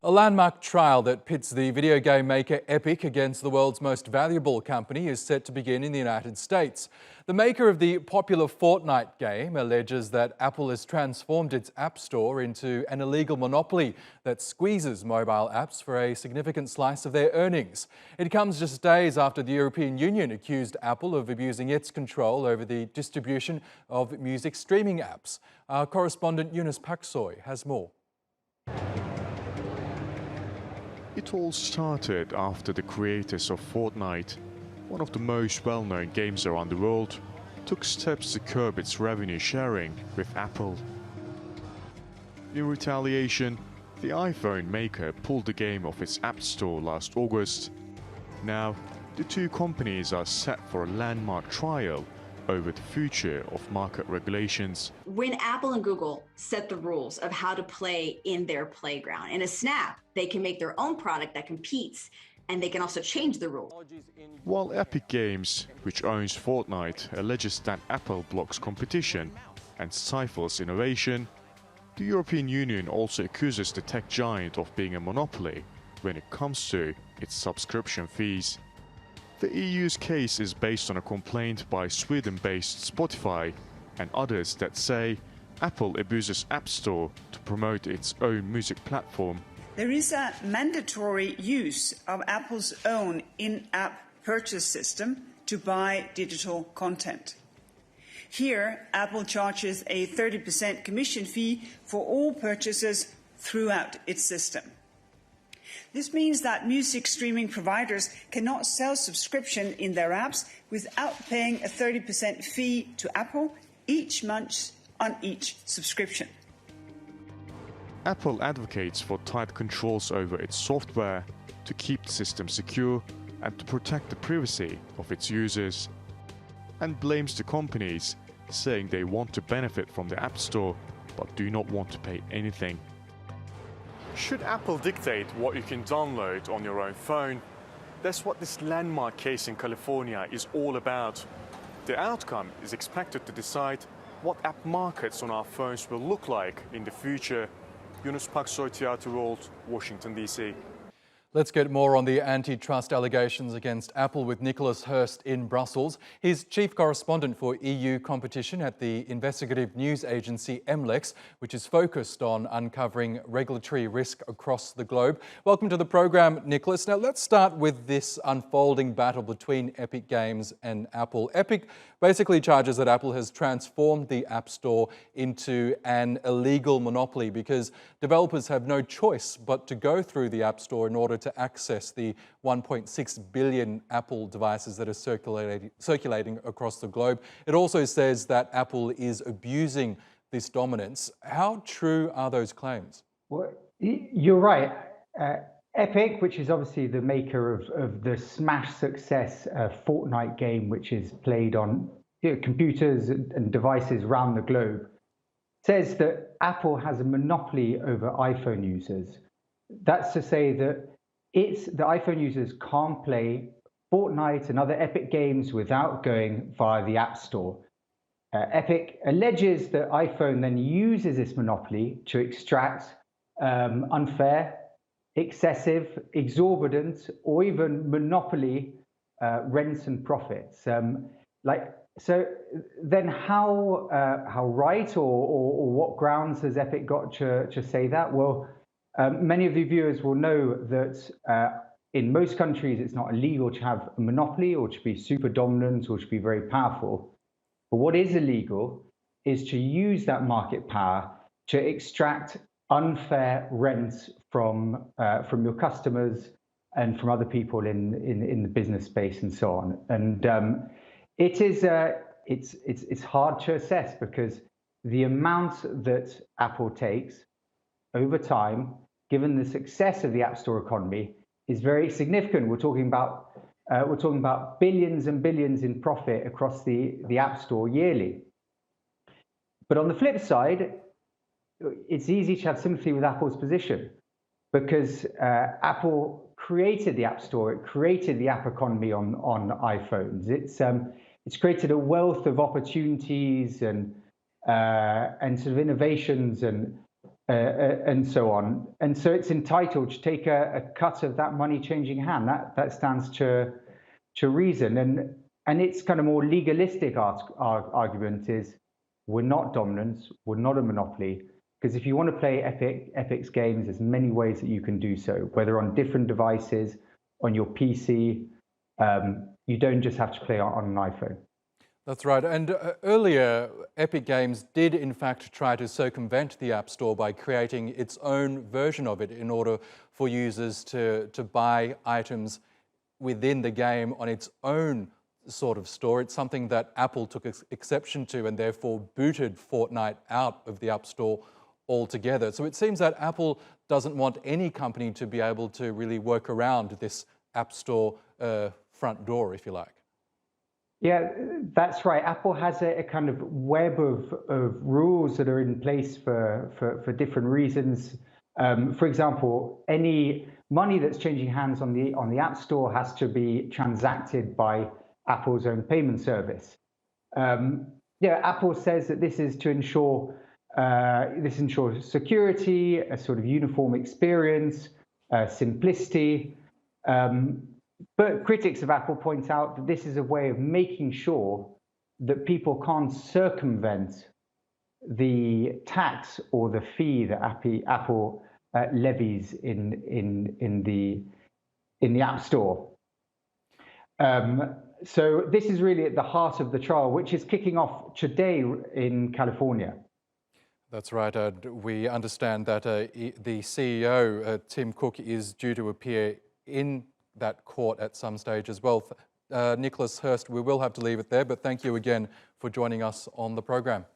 A landmark trial that pits the video game maker Epic against the world's most valuable company is set to begin in the United States. The maker of the popular Fortnite game alleges that Apple has transformed its App Store into an illegal monopoly that squeezes mobile apps for a significant slice of their earnings. It comes just days after the European Union accused Apple of abusing its control over the distribution of music streaming apps. Our correspondent Yunus Paksoy has more. It all started after the creators of Fortnite, one of the most well-known games around the world, took steps to curb its revenue sharing with Apple. In retaliation, the iPhone maker pulled the game off its App Store last August. Now, the two companies are set for a landmark trial over the future of market regulations. When Apple and Google set the rules of how to play in their playground, in a snap, they can make their own product that competes, and they can also change the rules. While Epic Games, which owns Fortnite, alleges that Apple blocks competition and stifles innovation, the European Union also accuses the tech giant of being a monopoly when it comes to its subscription fees. The EU's case is based on a complaint by Sweden-based Spotify and others that say Apple abuses App Store to promote its own music platform. There is a mandatory use of Apple's own in-app purchase system to buy digital content. Here, Apple charges a 30% commission fee for all purchases throughout its system. This means that music streaming providers cannot sell subscription in their apps without paying a 30% fee to Apple each month on each subscription. Apple advocates for tight controls over its software to keep the system secure and to protect the privacy of its users, and blames the companies, saying they want to benefit from the App Store but do not want to pay anything. Should Apple dictate what you can download on your own phone? That's what this landmark case in California is all about. The outcome is expected to decide what app markets on our phones will look like in the future. Yunus Paksoy, Theatre World, Washington, D.C. Let's get more on the antitrust allegations against Apple with Nicholas Hirst in Brussels. He's Chief Correspondent for EU competition at the investigative news agency MLex, which is focused on uncovering regulatory risk across the globe. Welcome to the program, Nicholas. Now, let's start with this unfolding battle between Epic Games and Apple. Epic basically charges that Apple has transformed the App Store into an illegal monopoly because developers have no choice but to go through the App Store in order to access the 1.6 billion Apple devices that are circulating across the globe. It also says that Apple is abusing this dominance. How true are those claims? Well, you're right. Epic, which is obviously the maker of the smash success Fortnite game, which is played on computers and devices around the globe, says that Apple has a monopoly over iPhone users. That's to say that the iPhone users can't play Fortnite and other Epic games without going via the App Store. Epic alleges that iPhone then uses this monopoly to extract unfair, excessive, exorbitant, or even monopoly rents and profits. So then how right or what grounds has Epic got to say that? Well, many of the viewers will know that in most countries it's not illegal to have a monopoly or to be super dominant or to be very powerful. But what is illegal is to use that market power to extract unfair rents from your customers and from other people in the business space and so on. And it's hard to assess because the amount that Apple takes over time, given the success of the App Store economy, is very significant. We're talking about billions and billions in profit across the App Store yearly. But on the flip side, it's easy to have sympathy with Apple's position because Apple created the App Store. It created the app economy on iPhones. It's created a wealth of opportunities and sort of innovations and and so on. And so it's entitled to take a cut of that money changing hand. That stands to reason. And its kind of more legalistic argument is we're not dominant, we're not a monopoly. Because if you want to play Epic's games, there's many ways that you can do so, whether on different devices, on your PC. You don't just have to play on an iPhone. That's right. And earlier, Epic Games did in fact try to circumvent the App Store by creating its own version of it in order for users to buy items within the game on its own sort of store. It's something that Apple took exception to and therefore booted Fortnite out of the App Store altogether. So it seems that Apple doesn't want any company to be able to really work around this App Store front door, if you like. Yeah, that's right. Apple has a kind of web of rules that are in place for different reasons. For example, any money that's changing hands on the App Store has to be transacted by Apple's own payment service. Apple says that this is to ensure security, a sort of uniform experience, simplicity. But critics of Apple point out that this is a way of making sure that people can't circumvent the tax or the fee that Apple levies in the App Store. So this is really at the heart of the trial, which is kicking off today in California. That's right. We understand that the CEO, Tim Cook, is due to appear in that court at some stage as well. Nicholas Hirst, we will have to leave it there, but thank you again for joining us on the program.